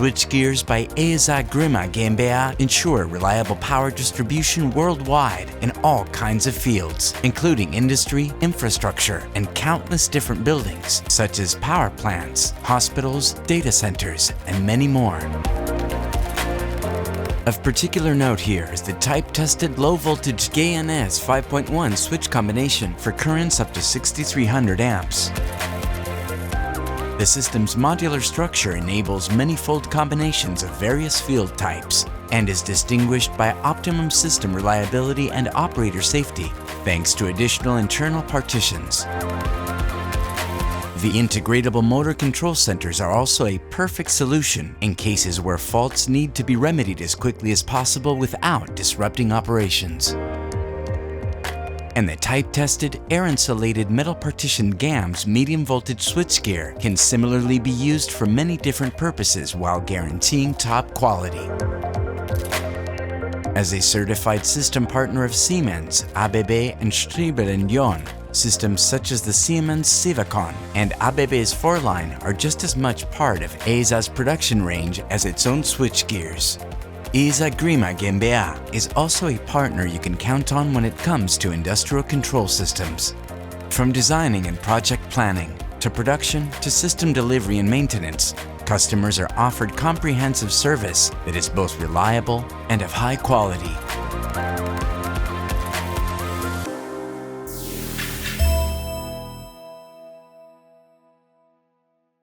Switchgears by ESA GmbH ensure reliable power distribution worldwide in all kinds of fields, including industry, infrastructure, and countless different buildings, such as power plants, hospitals, data centers, and many more. Of particular note here is the type-tested low-voltage GNS 5.1 switch combination for currents up to 6300 amps. The system's modular structure enables manifold combinations of various field types and is distinguished by optimum system reliability and operator safety, thanks to additional internal partitions. The integratable motor control centers are also a perfect solution in cases where faults need to be remedied as quickly as possible without disrupting operations. And the type-tested, air-insulated metal partitioned GAMS medium-voltage switchgear can similarly be used for many different purposes while guaranteeing top quality. As a certified system partner of Siemens, ABB, and Striebel John, systems such as the Siemens SIVACON and ABB's FourLine are just as much part of ESA's production range as its own switchgears. ESA GmbH is also a partner you can count on when it comes to industrial control systems. From designing and project planning, to production, to system delivery and maintenance, customers are offered comprehensive service that is both reliable and of high quality.